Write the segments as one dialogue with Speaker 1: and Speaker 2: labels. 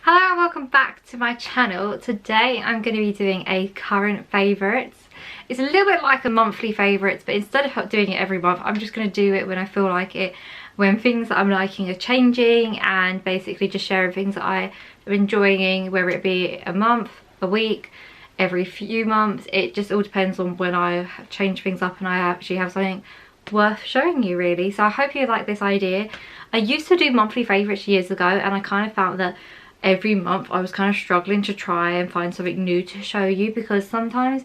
Speaker 1: Hello and welcome back to my channel. Today I'm going to be doing a current favourites. It's a little bit like a monthly favourites, but instead of doing it every month, I'm just going to do it when I feel like it, when things that I'm liking are changing, and basically just sharing things that I am enjoying, whether it be a month, a week, every few months. It just all depends on when I change things up and I actually have something worth showing you, really. So I hope you like this idea. I used to do monthly favourites years ago, and I kind of found that every month I was kind of struggling to try and find something new to show you, because sometimes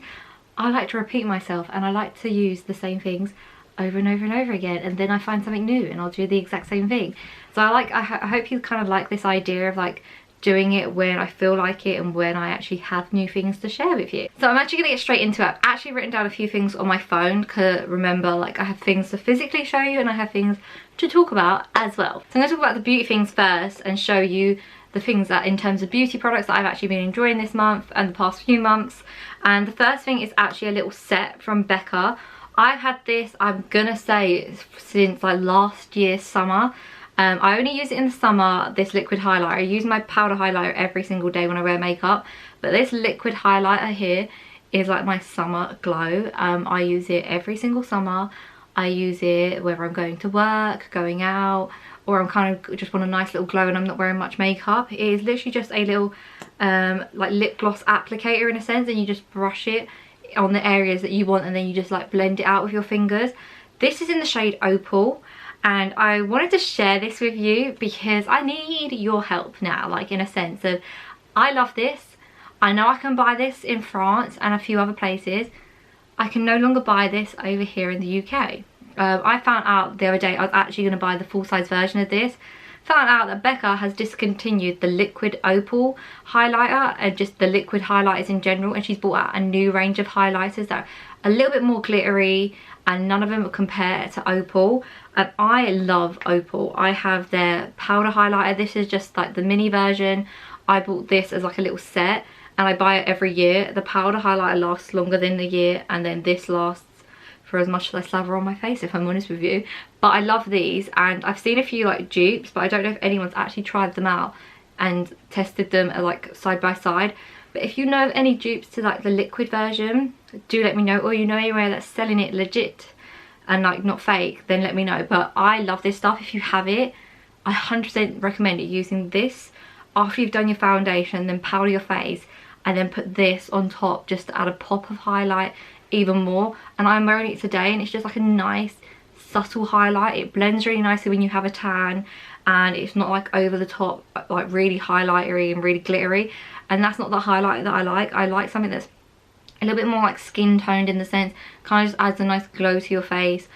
Speaker 1: I like to repeat myself and I like to use the same things over and over and over again, and then I find something new and I'll do the exact same thing. So I hope you kind of like this idea of like doing it when I feel like it and when I actually have new things to share with you. So I'm actually gonna get straight into it. I've actually written down a few things on my phone, because remember, like, I have things to physically show you and I have things to talk about as well. So I'm gonna talk about the beauty things first and show you the things that, in terms of beauty products, that I've actually been enjoying this month and the past few months. And the first thing is actually a little set from Becca. I've had this, I'm gonna say, since like last year's summer. I only use it in the summer, this liquid highlighter. I use my powder highlighter every single day when I wear makeup, but this liquid highlighter here is like my summer glow. I use it every single summer. I use it whether I'm going to work, going out, or I'm kind of just want a nice little glow and I'm not wearing much makeup. It is literally just a little like lip gloss applicator in a sense, and you just brush it on the areas that you want and then you just like blend it out with your fingers. This is in the shade Opal, and I wanted to share this with you because I need your help now, like in a sense of, I love this. I know I can buy this in France and a few other places. I can no longer buy this over here in the UK. I found out the other day I was actually going to buy the full-size version of this. Found out that Becca has discontinued the liquid Opal highlighter and just the liquid highlighters in general, and she's brought out a new range of highlighters that are a little bit more glittery, and none of them compare to Opal. And I love Opal. I have their powder highlighter. This is just like the mini version. I bought this as like a little set and I buy it every year. The powder highlighter lasts longer than the year, and then this lasts for as much as I slather on my face, if I'm honest with you. But I love these, and I've seen a few like dupes, but I don't know if anyone's actually tried them out and tested them like side by side. But if you know of any dupes to like the liquid version, do let me know, or you know anywhere that's selling it legit and like not fake, then let me know. But I love this stuff. If you have it, I 100% recommend it, using this after you've done your foundation, then powder your face, and then put this on top just to add a pop of highlight even more. And I'm wearing it today, and it's just like a nice subtle highlight. It blends really nicely when you have a tan, and it's not like over the top, like really highlightery and really glittery. And that's not the highlight that I like. I like something that's a little bit more like skin toned, in the sense, kind of just adds a nice glow to your face,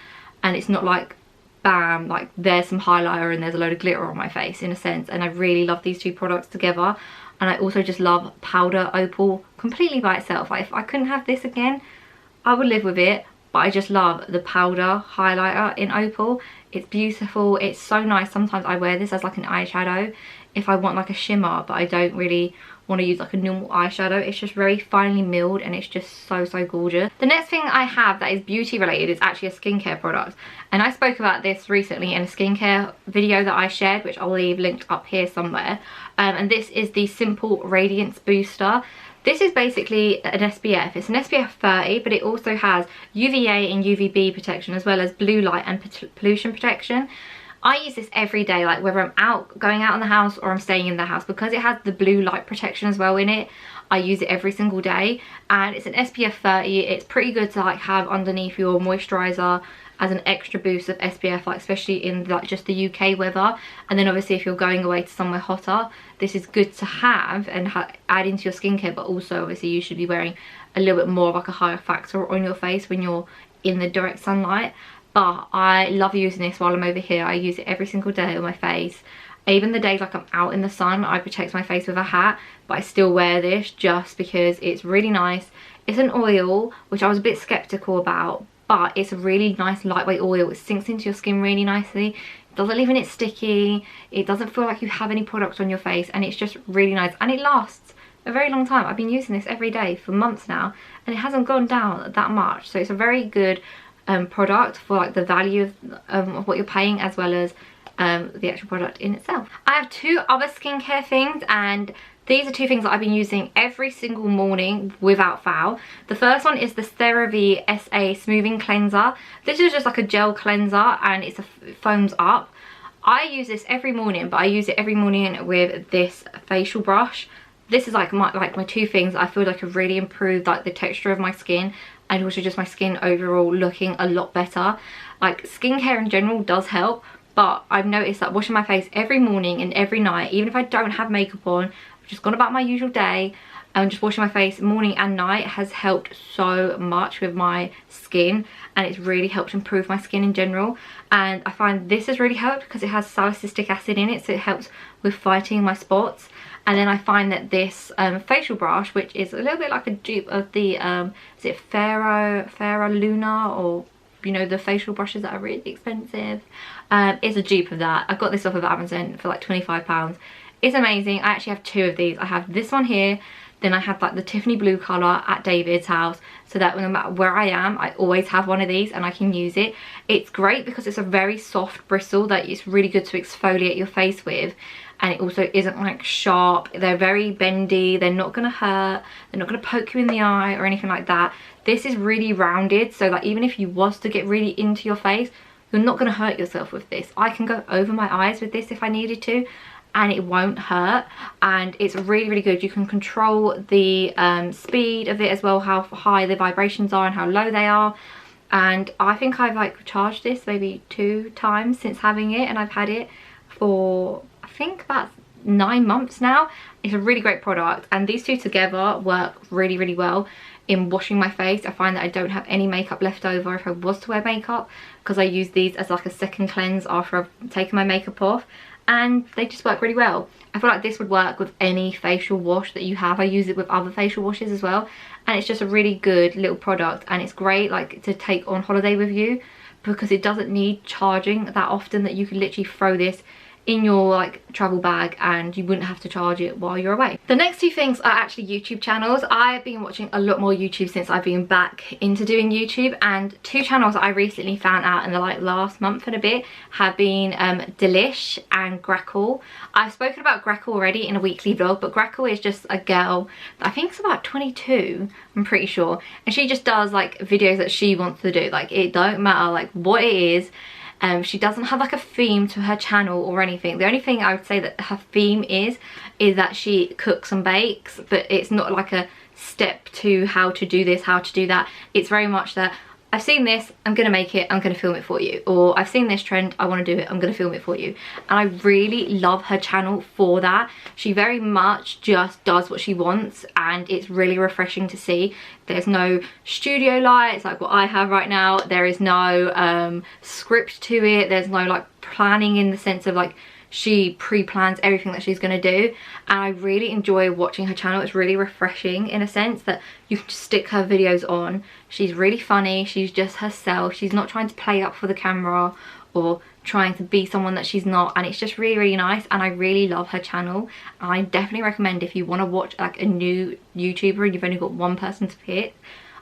Speaker 1: and it's not like bam, like there's some highlighter and there's a load of glitter on my face, in a sense. And I really love these two products together. And I also just love powder Opal completely by itself. Like, if I couldn't have this again, I would live with it. But I just love the powder highlighter in Opal. It's beautiful. It's so nice. Sometimes I wear this as like an eyeshadow if I want like a shimmer, but I don't really want to use like a normal eyeshadow. It's just very finely milled, and it's just so gorgeous. The next thing I have that is beauty related is actually a skincare product, and I spoke about this recently in a skincare video that I shared, which I'll leave linked up here somewhere. And this is the Simple Radiance Booster. This is basically an SPF. It's an SPF 30, but it also has UVA and UVB protection, as well as blue light and pollution protection. I use this every day, like whether I'm going out in the house or I'm staying in the house, because it has the blue light protection as well in it. I use it every single day, and it's an SPF 30. It's pretty good to like have underneath your moisturizer as an extra boost of SPF, like especially in like just the UK weather. And then obviously if you're going away to somewhere hotter, this is good to have and add into your skincare. But also obviously you should be wearing a little bit more of like a higher factor on your face when you're in the direct sunlight. But I love using this while I'm over here. I use it every single day on my face. Even the days like I'm out in the sun, I protect my face with a hat, but I still wear this just because it's really nice. It's an oil, which I was a bit skeptical about, but it's a really nice lightweight oil. It sinks into your skin really nicely. It doesn't leave it sticky. It doesn't feel like you have any product on your face, and it's just really nice, and it lasts a very long time. I've been using this every day for months now, and it hasn't gone down that much. So it's a very good product for like the value of what you're paying, as well as the actual product in itself. I have two other skincare things, and these are two things that I've been using every single morning without fail. The first one is the CeraVe SA Smoothing Cleanser. This is just like a gel cleanser, and it foams up. I use this every morning, but I use it every morning with this facial brush. This is like my two things I feel like have really improved like the texture of my skin, and also just my skin overall looking a lot better. Like, skincare in general does help, but I've noticed that washing my face every morning and every night, even if I don't have makeup on, I've just gone about my usual day and just washing my face morning and night has helped so much with my skin, and it's really helped improve my skin in general. And I find this has really helped because it has salicylic acid in it, so it helps with fighting my spots. And then I find that this facial brush, which is a little bit like a dupe of the is it Fera Luna, or you know, the facial brushes that are really expensive, is a dupe of that. I got this off of Amazon for like £25. It's amazing. I actually have two of these. I have this one here, then I have like the Tiffany blue colour at David's house, so that no matter where I am, I always have one of these and I can use it. It's great because it's a very soft bristle that it's really good to exfoliate your face with, and it also isn't like sharp. They're very bendy, they're not gonna hurt, they're not gonna poke you in the eye or anything like that. This is really rounded, so that even if you was to get really into your face, you're not gonna hurt yourself with this. I can go over my eyes with this if I needed to, and it won't hurt, and it's really, really good. You can control the speed of it as well, how high the vibrations are and how low they are. And I think I've like charged this maybe 2 times since having it, and I've had it for I think about 9 months now. It's a really great product, and these two together work really, really well in washing my face. I find that I don't have any makeup left over if I was to wear makeup, because I use these as like a second cleanse after I've taken my makeup off, and they just work really well. I feel like this would work with any facial wash that you have. I use it with other facial washes as well, and it's just a really good little product, and it's great like to take on holiday with you because it doesn't need charging that often, that you can literally throw this in your like travel bag and you wouldn't have to charge it while you're away. The next two things are actually YouTube channels. I've been watching a lot more YouTube since I've been back into doing YouTube, and two channels that I recently found out in the like last month and a bit have been Delish and Greckle. I've spoken about Greckle already in a weekly vlog, but Greckle is just a girl that I think is about 22, I'm pretty sure, and she just does like videos that she wants to do. Like, it don't matter like what it is. She doesn't have like a theme to her channel or anything. The only thing I would say that her theme is that she cooks and bakes, but it's not like a step to how to do this, how to do that. It's very much that I've seen this, I'm gonna make it, I'm gonna film it for you, or I've seen this trend, I want to do it, I'm gonna film it for you. And I really love her channel for that. She very much just does what she wants, and it's really refreshing to see. There's no studio lights like what I have right now. There is no script to it. There's no like planning in the sense of like she pre-plans everything that she's gonna do, and I really enjoy watching her channel. It's really refreshing in a sense that you can just stick her videos on. She's really funny, she's just herself, she's not trying to play up for the camera or trying to be someone that she's not, and it's just really, really nice, and I really love her channel. I definitely recommend, if you want to watch like a new YouTuber and you've only got one person to pick,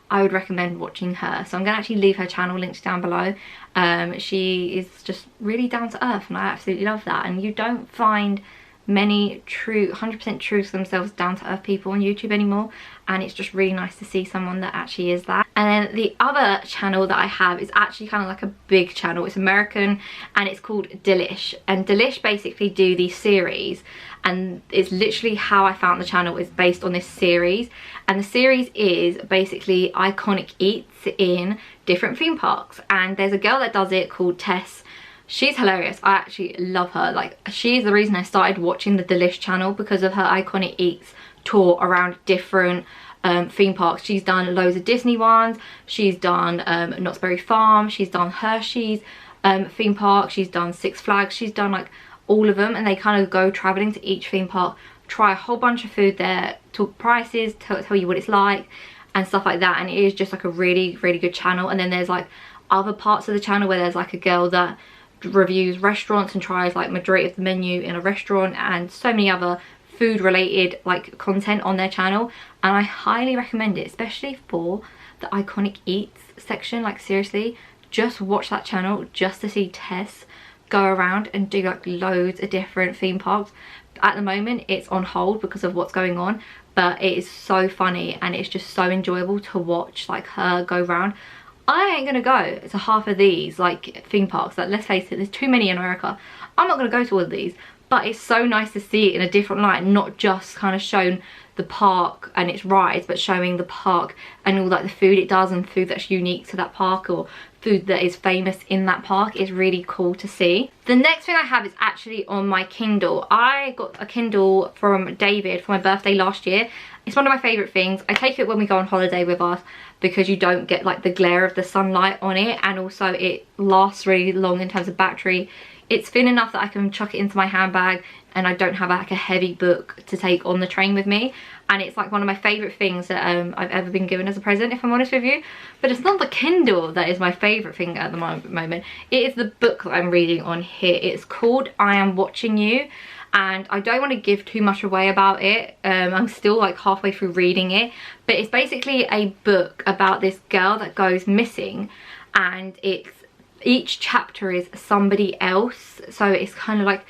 Speaker 1: I would recommend watching her. So I'm gonna actually leave her channel linked down below. She is just really down to earth, and I absolutely love that. And you don't find many true 100% true to themselves, down to earth people on YouTube anymore, and it's just really nice to see someone that actually is that. And then the other channel that I have is actually kind of like a big channel. It's American, and it's called Delish, and Delish basically do these series, and it's literally how I found the channel is based on this series. And the series is basically iconic eats in different theme parks, and there's a girl that does it called Tess. She's hilarious. I actually love her. Like, she's the reason I started watching the Delish channel, because of her iconic eats tour around different theme parks. She's done loads of Disney ones, she's done Knott's Berry Farm, she's done Hershey's theme park, she's done Six Flags, she's done like all of them, and they kind of go traveling to each theme park, try a whole bunch of food there, talk prices, tell you what it's like and stuff like that. And it is just like a really, really good channel. And then there's like other parts of the channel where there's like a girl that reviews restaurants and tries like majority of the menu in a restaurant, and so many other food related like content on their channel. And I highly recommend it, especially for the iconic eats section. Like, seriously, just watch that channel just to see Tess go around and do like loads of different theme parks. At the moment it's on hold because of what's going on, but it is so funny and it's just so enjoyable to watch like her go around. I ain't gonna go to half of these like theme parks. Like, let's face it, there's too many in America. I'm not gonna go to all of these, but it's so nice to see it in a different light, not just kind of shown the park and its rides, but showing the park and all like the food it does and food that's unique to that park or food that is famous in that park. Is really cool to see. The next thing I have is actually on my Kindle. I got a Kindle from David for my birthday last year. It's one of my favourite things. I take it when we go on holiday with us because you don't get like the glare of the sunlight on it, and also it lasts really long in terms of battery. It's thin enough that I can chuck it into my handbag and I don't have like a heavy book to take on the train with me. And it's like one of my favourite things that I've ever been given as a present, if I'm honest with you. But it's not the Kindle that is my favourite thing at the moment. It is the book that I'm reading on here. It's called I Am Watching You. And I don't want to give too much away about it. I'm still like halfway through reading it. But it's basically a book about this girl that goes missing. And each chapter is somebody else. So it's kind of like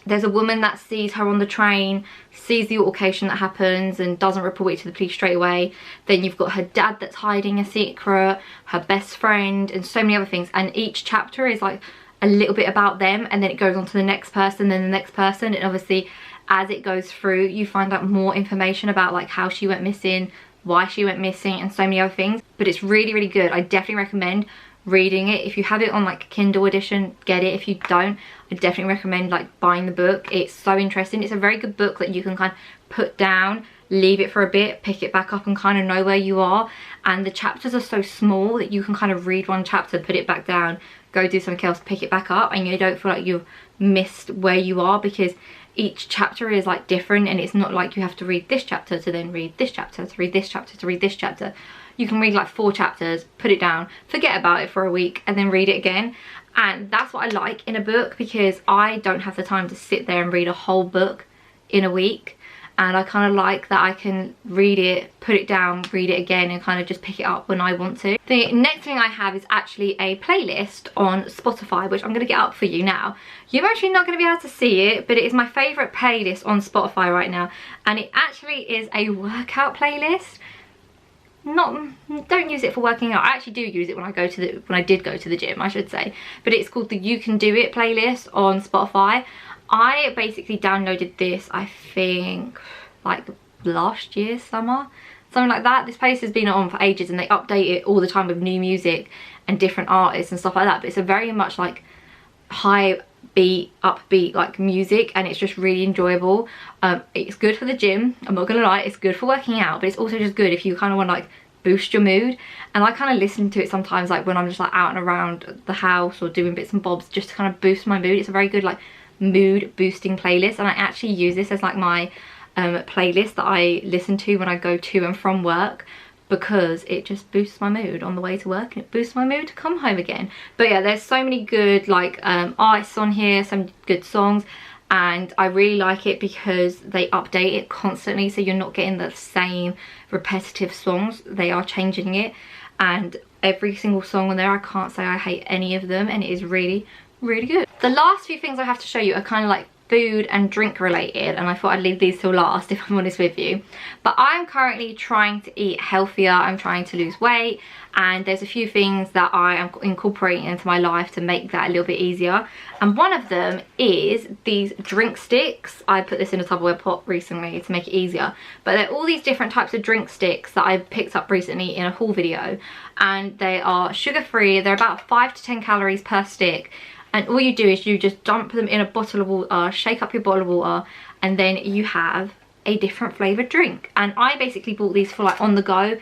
Speaker 1: there's a woman that sees her on the train, sees the altercation that happens and doesn't report it to the police straight away. Then you've got her dad that's hiding a secret, her best friend, and so many other things. And each chapter is like a little bit about them, and then it goes on to the next person, then the next person. And obviously as it goes through you find out more information about like how she went missing, why she went missing, and so many other things. But it's really, really good. I definitely recommend reading it. If you have it on like Kindle edition, get it. If you don't, I definitely recommend like buying the book. It's so interesting. It's a very good book that you can kind of put down, leave it for a bit, pick it back up and kind of know where you are. And the chapters are so small that you can kind of read one chapter, put it back down, go do something else, pick it back up, and you don't feel like you've missed where you are, because each chapter is like different. And it's not like you have to read this chapter to then read this chapter to read this chapter to read this chapter. You can read like 4 chapters, put it down, forget about it for a week, and then read it again. And that's what I like in a book, because I don't have the time to sit there and read a whole book in a week. And I kind of like that I can read it, put it down, read it again, and kind of just pick it up when I want to. The next thing I have is actually a playlist on Spotify, which I'm going to get up for you now. You're actually not going to be able to see it, but it is my favourite playlist on Spotify right now. And it actually is a workout playlist. Don't use it for working out. I actually do use it when I did go to the gym, I should say. But it's called the You Can Do It playlist on Spotify. I basically downloaded this, I think, like last year, summer, something like that. This playlist has been on for ages, and they update it all the time with new music and different artists and stuff like that. But it's a very much like high beat, upbeat like music, and it's just really enjoyable. It's good for the gym, I'm not gonna lie. It's good for working out, but it's also just good if you kind of want to like boost your mood. And I kind of listen to it sometimes like when I'm just like out and around the house or doing bits and bobs, just to kind of boost my mood. It's a very good like mood boosting playlist, and I actually use this as like my playlist that I listen to when I go to and from work, because it just boosts my mood on the way to work, and it boosts my mood to come home again. But yeah, there's so many good like artists on here, some good songs, and I really like it because they update it constantly, so you're not getting the same repetitive songs. They are changing it, and every single song on there, I can't say I hate any of them, and it is really, really good. The last few things I have to show you are kind of like food and drink related, and I thought I'd leave these till last if I'm honest with you. But I'm currently trying to eat healthier, I'm trying to lose weight, and there's a few things that I am incorporating into my life to make that a little bit easier. And one of them is these drink sticks. I put this in a Tupperware pot recently to make it easier, but they're all these different types of drink sticks that I picked up recently in a haul video, and they are sugar free. They're about 5 to 10 calories per stick. And all you do is you just dump them in a bottle of water, shake up your bottle of water, and then you have a different flavoured drink. And I basically bought these for like on the go,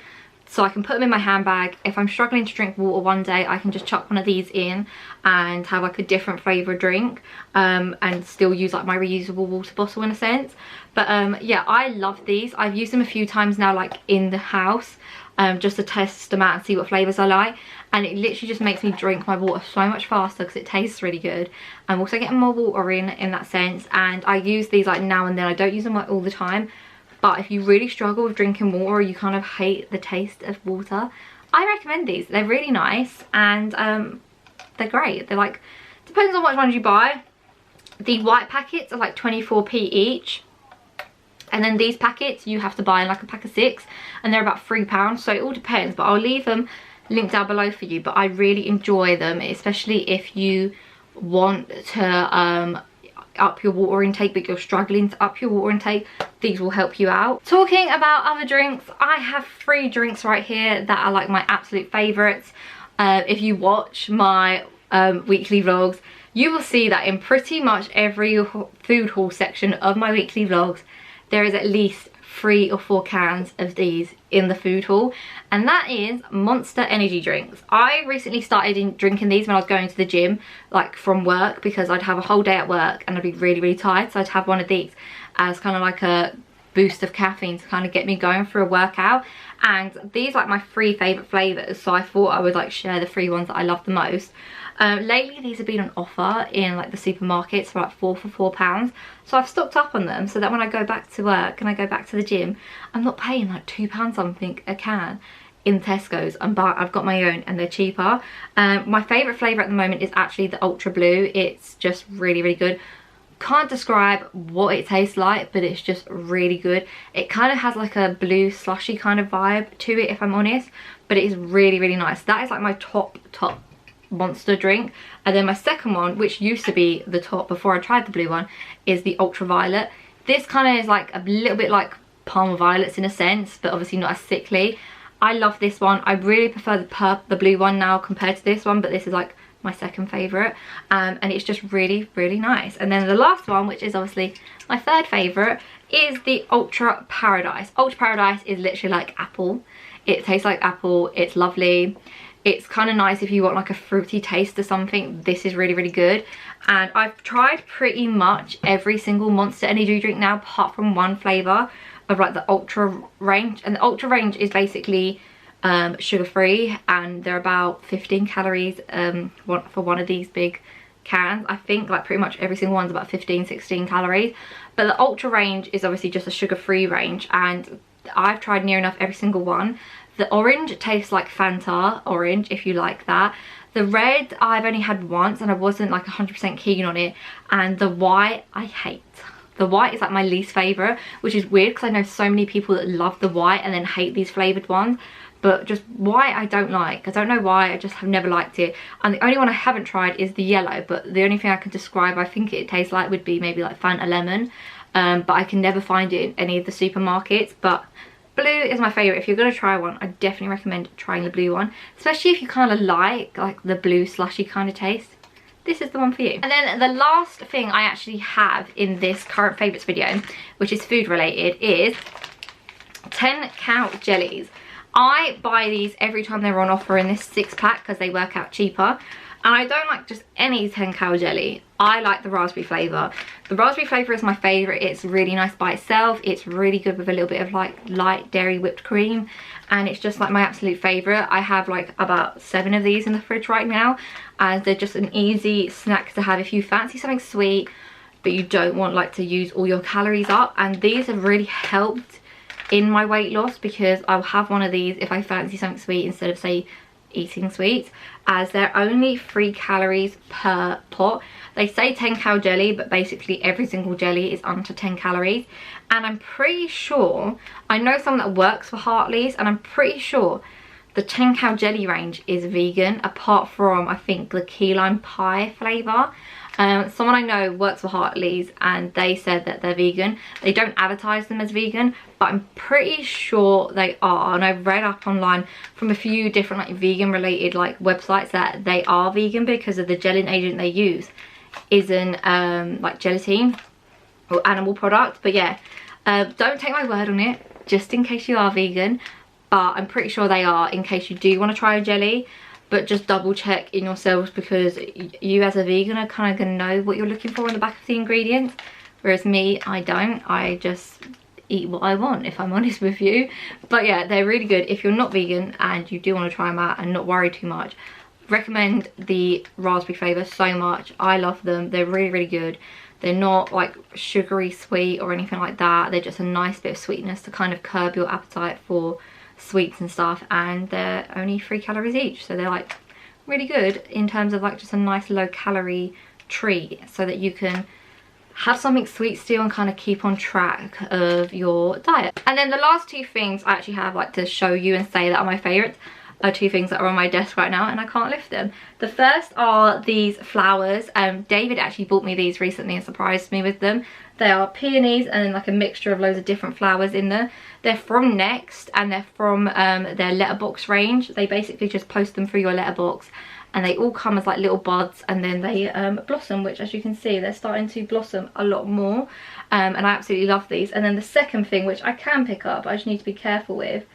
Speaker 1: so I can put them in my handbag. If I'm struggling to drink water one day, I can just chuck one of these in and have like a different flavoured drink, and still use like my reusable water bottle in a sense. But yeah, I love these. I've used them a few times now, like in the house, just to test them out and see what flavours I like. And it literally just makes me drink my water so much faster because it tastes really good. I'm also getting more water in that sense, and I use these like now and then. I don't use them like all the time, but if you really struggle with drinking water, or you kind of hate the taste of water, I recommend these. They're really nice, and they're great. They're like Depends on which ones you buy. The white packets are like 24p each. And then these packets you have to buy in like a pack of 6, and they're about £3. So it all depends, but I'll leave them linked down below for you. But I really enjoy them, especially if you want to up your water intake but you're struggling to up your water intake. These will help you out. Talking about other drinks, I have 3 drinks right here that are like my absolute favorites. If you watch my weekly vlogs, you will see that in pretty much every food haul section of my weekly vlogs there is at least 3 or 4 cans of these in the food haul, and that is Monster energy drinks. I recently started drinking these when I was going to the gym, like from work, because I'd have a whole day at work and I'd be really tired, so I'd have one of these as kind of like a boost of caffeine to kind of get me going for a workout. And these are like my 3 favourite flavours, so I thought I would like share the 3 ones that I love the most. Lately these have been on offer in like the supermarkets for like 4 for £4, so I've stocked up on them so that when I go back to work and I go back to the gym, I'm not paying like £2 something a can in Tesco's. I've got my own and they're cheaper. My favourite flavour at the moment is actually the Ultra Blue. It's just really good. Can't describe what it tastes like, but it's just really good. It kind of has like a blue slushy kind of vibe to it, if I'm honest, but it is really nice. That is like my top Monster drink. And then my second one, which used to be the top before I tried the blue one, is the Ultraviolet. This kind of is like a little bit like Palmer Violets in a sense, but obviously not as sickly. I love this one. I really prefer the blue one now compared to this one, but this is like my second favourite, and it's just really nice. And then the last one, which is obviously my third favourite, is the Ultra Paradise. Ultra Paradise is literally like apple. It tastes like apple. It's lovely. It's kind of nice if you want like a fruity taste or something. This is really good. And I've tried pretty much every single Monster energy drink now, apart from one flavour of like the Ultra range. And the Ultra range is basically sugar free, and they're about 15 calories for one of these big cans. I think like pretty much every single one's about 15-16 calories, but the Ultra range is obviously just a sugar free range, and I've tried near enough every single one. The orange tastes like Fanta orange, if you like that. The red I've only had once and I wasn't like 100% keen on it, and the white I hate. The white is like my least favourite, which is weird because I know so many people that love the white and then hate these flavoured ones. But just white I don't like. I don't know why, I just have never liked it. And the only one I haven't tried is the yellow, but the only thing I can describe I think it tastes like would be maybe like Fanta Lemon. But I can never find it in any of the supermarkets. But blue is my favourite. If you're going to try one, I definitely recommend trying the blue one. Especially if you kind of like the blue slushy kind of taste. This is the one for you. And then the last thing I actually have in this current favourites video, which is food related, is 10 count jellies. I buy these every time they're on offer in this 6-pack because they work out cheaper. And I don't like just any 10 cal jelly. I like the raspberry flavour. The raspberry flavour is my favourite. It's really nice by itself. It's really good with a little bit of like light dairy whipped cream. And it's just like my absolute favourite. I have like about 7 of these in the fridge right now. And they're just an easy snack to have if you fancy something sweet, but you don't want like to use all your calories up. And these have really helped in my weight loss, because I'll have one of these if I fancy something sweet instead of say eating sweets, as they're only 3 calories per pot. They say 10 cal jelly, but basically every single jelly is under 10 calories. And I'm pretty sure, I know someone that works for Hartley's, and I'm pretty sure the 10 cal jelly range is vegan, apart from I think the key lime pie flavour. Someone I know works for Hartley's and they said that they're vegan. They don't advertise them as vegan, but I'm pretty sure they are. And I've read up online from a few different like vegan related like websites that they are vegan because of the gelling agent they use isn't like gelatin or animal product. But yeah, don't take my word on it, just in case you are vegan. But I'm pretty sure they are, in case you do want to try a jelly. But just double check in yourselves, because you as a vegan are kind of going to know what you're looking for on the back of the ingredients. Whereas me, I don't. I just eat what I want, if I'm honest with you. But yeah, they're really good. If you're not vegan and you do want to try them out and not worry too much, recommend the raspberry flavour so much. I love them. They're really good. They're not like sugary sweet or anything like that. They're just a nice bit of sweetness to kind of curb your appetite for sweets and stuff, and they're only 3 calories each, so they're like really good in terms of like just a nice low calorie treat, so that you can have something sweet still and kind of keep on track of your diet. And then the last two things I actually have like to show you and say that are my favorites are two things that are on my desk right now and I can't lift them. The first are these flowers. David actually bought me these recently and surprised me with them. They are peonies and then like a mixture of loads of different flowers in there. They're from Next and they're from their letterbox range. They basically just post them through your letterbox and they all come as like little buds and then they blossom, which as you can see they're starting to blossom a lot more, and I absolutely love these. And then the second thing, which I can pick up, I just need to be careful with,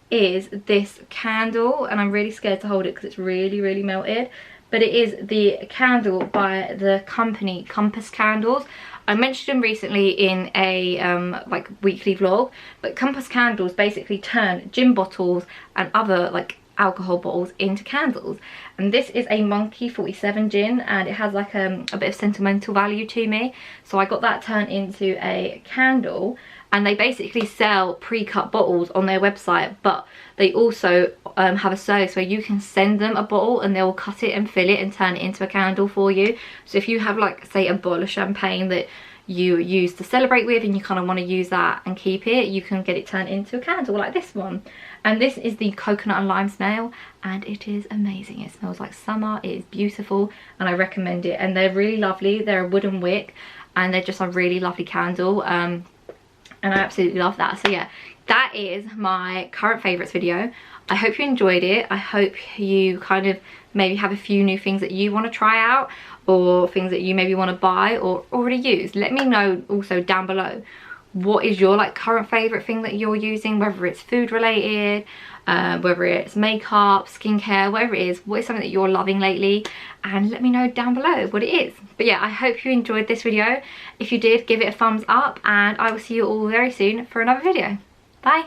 Speaker 1: is this candle, and I'm really scared to hold it because it's really melted, but it is the candle by the company Compass Candles. I mentioned them recently in a like weekly vlog, but Compass Candles basically turn gin bottles and other like alcohol bottles into candles, and this is a Monkey 47 gin and it has like a bit of sentimental value to me, so I got that turned into a candle. And they basically sell pre-cut bottles on their website, but they also have a service where you can send them a bottle and they'll cut it and fill it and turn it into a candle for you. So if you have like say a bottle of champagne that you use to celebrate with and you kind of want to use that and keep it, you can get it turned into a candle like this one. And this is the coconut and lime smell and it is amazing. It smells like summer, it is beautiful and I recommend it. And they're really lovely. They're a wooden wick and they're just a really lovely candle. And I absolutely love that. So yeah, that is my current favourites video. I hope you enjoyed it. I hope you kind of maybe have a few new things that you want to try out, or things that you maybe want to buy or already use. Let me know also down below, what is your like current favourite thing that you're using, whether it's food related, whether it's makeup, skincare, whatever it is. What is something that you're loving lately? And let me know down below what it is. But yeah, I hope you enjoyed this video. If you did, give it a thumbs up and I will see you all very soon for another video. Bye.